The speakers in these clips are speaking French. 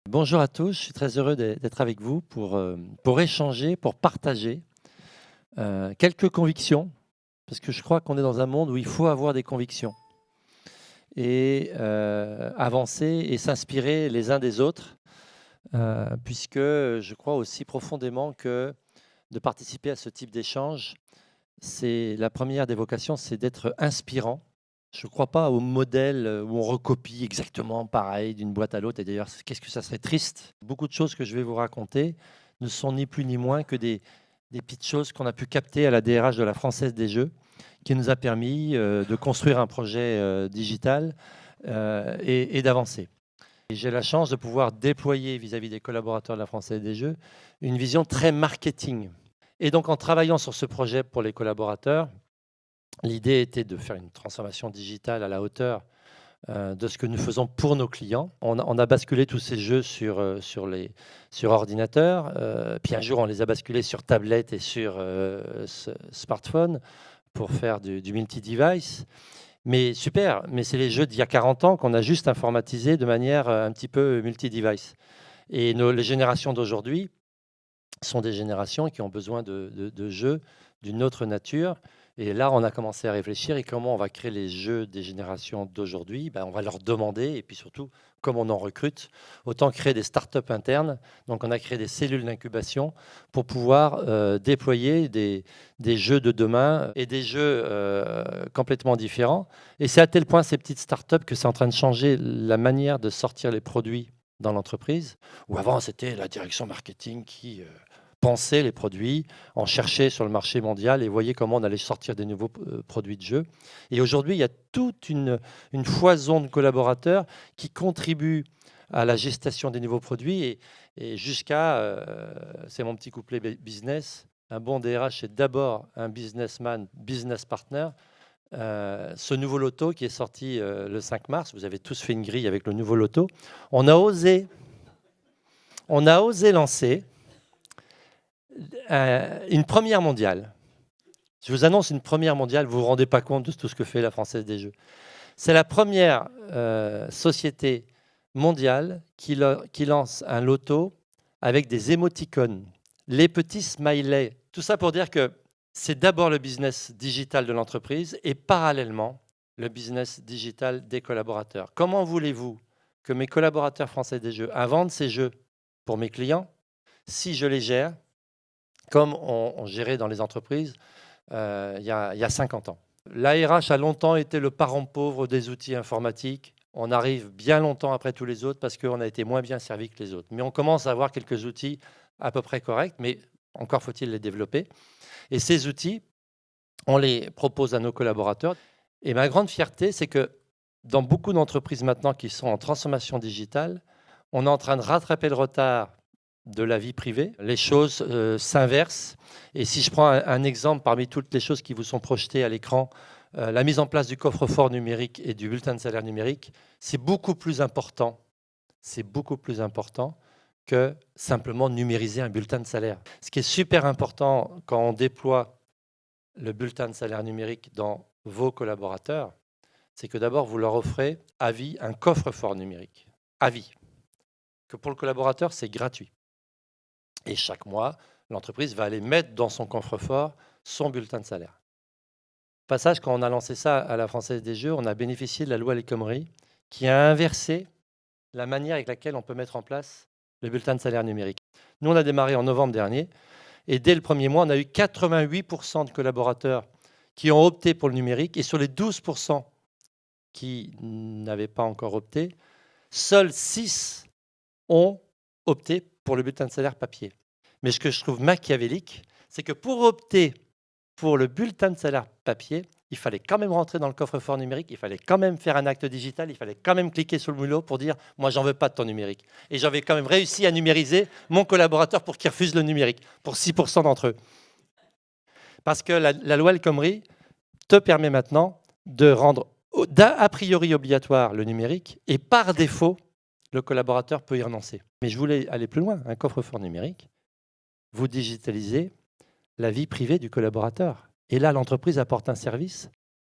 Bonjour à tous, je suis très heureux d'être avec vous pour échanger, pour partager quelques convictions, parce que je crois qu'on est dans un monde où il faut avoir des convictions et avancer et s'inspirer les uns des autres, puisque je crois aussi profondément que de participer à ce type d'échange, c'est la première des vocations, c'est d'être inspirant. Je ne crois pas au modèle où on recopie exactement pareil d'une boîte à l'autre. Et d'ailleurs, qu'est-ce que ça serait triste. Beaucoup de choses que je vais vous raconter ne sont ni plus ni moins que des petites choses qu'on a pu capter à la DRH de la Française des Jeux, qui nous a permis de construire un projet digital et d'avancer. Et j'ai la chance de pouvoir déployer vis-à-vis des collaborateurs de la Française des Jeux une vision très marketing. Et donc, en travaillant sur ce projet pour les collaborateurs, l'idée était de faire une transformation digitale à la hauteur de ce que nous faisons pour nos clients. On a basculé tous ces jeux sur ordinateur, puis un jour on les a basculés sur tablette et sur smartphone pour faire du multi-device. Mais super, mais c'est les jeux d'il y a 40 ans qu'on a juste informatisé de manière un petit peu multi-device. Et les générations d'aujourd'hui sont des générations qui ont besoin de jeux d'une autre nature. Et là, on a commencé à réfléchir et comment on va créer les jeux des générations d'aujourd'hui. On va leur demander, et puis surtout, comme on en recrute, autant créer des startups internes. Donc, on a créé des cellules d'incubation pour pouvoir déployer des jeux de demain et des jeux complètement différents. Et c'est à tel point ces petites startups que c'est en train de changer la manière de sortir les produits dans l'entreprise, où avant, c'était la direction marketing qui pensait les produits, en cherchait sur le marché mondial et voyait comment on allait sortir des nouveaux produits de jeu. Et aujourd'hui, il y a toute une foison de collaborateurs qui contribuent à la gestation des nouveaux produits et jusqu'à, c'est mon petit couplet business, un bon DRH, c'est d'abord un businessman, business partner. Ce nouveau loto qui est sorti le 5 mars, vous avez tous fait une grille avec le nouveau loto, on a osé lancer une première mondiale. Je vous annonce une première mondiale, vous ne vous rendez pas compte de tout ce que fait la Française des Jeux. C'est la première société mondiale qui lance un loto avec des émoticônes, les petits smileys. Tout ça pour dire que c'est d'abord le business digital de l'entreprise et parallèlement le business digital des collaborateurs. Comment voulez-vous que mes collaborateurs Français des Jeux inventent ces jeux pour mes clients si je les gère comme on gérait dans les entreprises il y a 50 ans. L'ARH a longtemps été le parent pauvre des outils informatiques. On arrive bien longtemps après tous les autres parce qu'on a été moins bien servi que les autres. Mais on commence à avoir quelques outils à peu près corrects, mais encore faut-il les développer. Et ces outils, on les propose à nos collaborateurs. Et ma grande fierté, c'est que dans beaucoup d'entreprises maintenant qui sont en transformation digitale, on est en train de rattraper le retard de la vie privée. Les choses s'inversent. Et si je prends un exemple parmi toutes les choses qui vous sont projetées à l'écran, la mise en place du coffre-fort numérique et du bulletin de salaire numérique, c'est beaucoup plus important que simplement numériser un bulletin de salaire. Ce qui est super important quand on déploie le bulletin de salaire numérique dans vos collaborateurs, c'est que d'abord, vous leur offrez à vie un coffre-fort numérique. À vie. Que pour le collaborateur, c'est gratuit. Et chaque mois, l'entreprise va aller mettre dans son coffre-fort son bulletin de salaire. Passage, quand on a lancé ça à la Française des Jeux, on a bénéficié de la loi El Khomri qui a inversé la manière avec laquelle on peut mettre en place le bulletin de salaire numérique. Nous, on a démarré en novembre dernier et dès le premier mois, on a eu 88% de collaborateurs qui ont opté pour le numérique et sur les 12% qui n'avaient pas encore opté, seuls 6 ont opté pour le bulletin de salaire papier. Mais ce que je trouve machiavélique, c'est que pour opter pour le bulletin de salaire papier, il fallait quand même rentrer dans le coffre-fort numérique, il fallait quand même faire un acte digital, il fallait quand même cliquer sur le mulot pour dire « moi, j'en veux pas de ton numérique ». Et j'avais quand même réussi à numériser mon collaborateur pour qu'il refuse le numérique, pour 6% d'entre eux. Parce que la loi El Khomri te permet maintenant de rendre a priori obligatoire le numérique et par défaut, le collaborateur peut y renoncer. Mais je voulais aller plus loin. Un coffre-fort numérique, vous digitalisez la vie privée du collaborateur. Et là, l'entreprise apporte un service.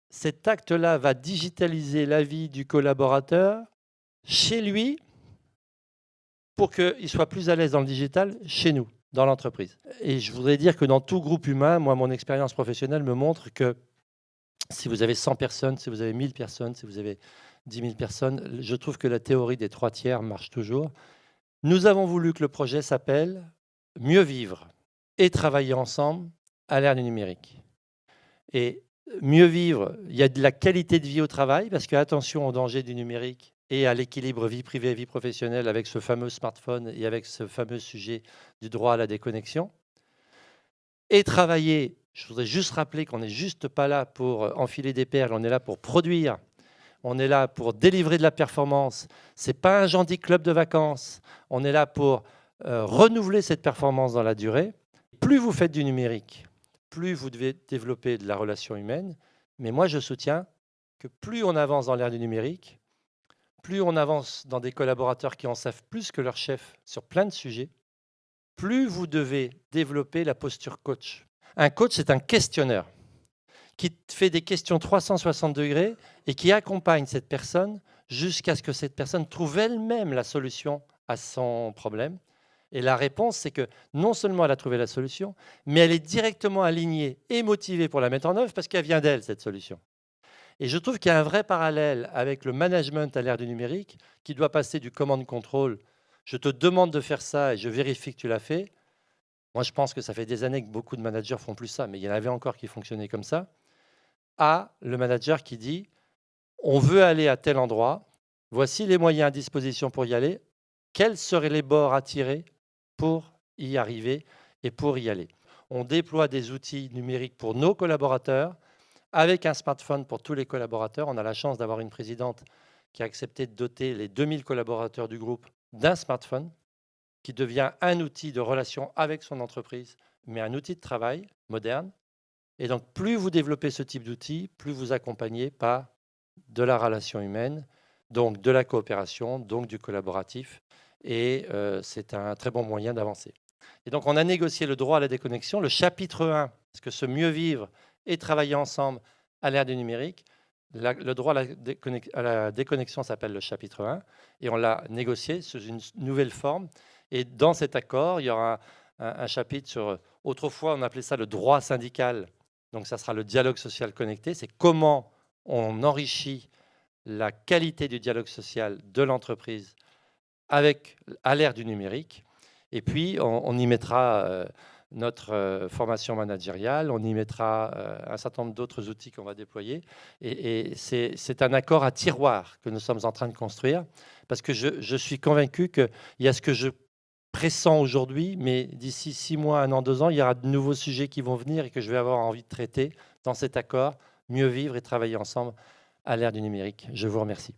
Cet acte-là va digitaliser la vie du collaborateur chez lui pour qu'ils soient plus à l'aise dans le digital chez nous, dans l'entreprise. Et je voudrais dire que dans tout groupe humain, moi, mon expérience professionnelle me montre que si vous avez 100 personnes, si vous avez 1000 personnes, si vous avez 10 000 personnes, je trouve que la théorie des 3 tiers marche toujours. Nous avons voulu que le projet s'appelle « Mieux vivre et travailler ensemble à l'ère du numérique ». Et mieux vivre, il y a de la qualité de vie au travail, parce que attention aux dangers du numérique et à l'équilibre vie privée, vie professionnelle avec ce fameux smartphone et avec ce fameux sujet du droit à la déconnexion. Et travailler, je voudrais juste rappeler qu'on n'est juste pas là pour enfiler des perles, on est là pour produire, on est là pour délivrer de la performance. Ce n'est pas un gentil club de vacances, on est là pour renouveler cette performance dans la durée. Plus vous faites du numérique, plus vous devez développer de la relation humaine. Mais moi, je soutiens que plus on avance dans l'ère du numérique, plus on avance dans des collaborateurs qui en savent plus que leur chef sur plein de sujets, plus vous devez développer la posture coach. Un coach, c'est un questionneur qui fait des questions 360 degrés et qui accompagne cette personne jusqu'à ce que cette personne trouve elle-même la solution à son problème. Et la réponse, c'est que non seulement elle a trouvé la solution, mais elle est directement alignée et motivée pour la mettre en œuvre parce qu'elle vient d'elle, cette solution. Et je trouve qu'il y a un vrai parallèle avec le management à l'ère du numérique qui doit passer du command control. Je te demande de faire ça et je vérifie que tu l'as fait. Moi, je pense que ça fait des années que beaucoup de managers font plus ça, mais il y en avait encore qui fonctionnaient comme ça. À le manager qui dit « on veut aller à tel endroit, voici les moyens à disposition pour y aller, quels seraient les bords à tirer pour y arriver et pour y aller ?» On déploie des outils numériques pour nos collaborateurs, avec un smartphone pour tous les collaborateurs. On a la chance d'avoir une présidente qui a accepté de doter les 2000 collaborateurs du groupe d'un smartphone qui devient un outil de relation avec son entreprise, mais un outil de travail moderne. Et donc, plus vous développez ce type d'outils, plus vous accompagnez par de la relation humaine, donc de la coopération, donc du collaboratif. Et c'est un très bon moyen d'avancer. Et donc, on a négocié le droit à la déconnexion, le chapitre 1, parce que ce mieux vivre et travailler ensemble à l'ère du numérique. Le droit à la déconnexion s'appelle le chapitre 1 et on l'a négocié sous une nouvelle forme. Et dans cet accord, il y aura un chapitre sur, autrefois on appelait ça le droit syndical, donc ça sera le dialogue social connecté, c'est comment on enrichit la qualité du dialogue social de l'entreprise à l'ère du numérique. Et puis on y mettra notre formation managériale, on y mettra un certain nombre d'autres outils qu'on va déployer. Et c'est un accord à tiroir que nous sommes en train de construire, parce que je suis convaincu qu'il y a ce que je pressens aujourd'hui, mais d'ici 6 mois, 1 an, 2 ans, il y aura de nouveaux sujets qui vont venir et que je vais avoir envie de traiter dans cet accord, mieux vivre et travailler ensemble à l'ère du numérique. Je vous remercie.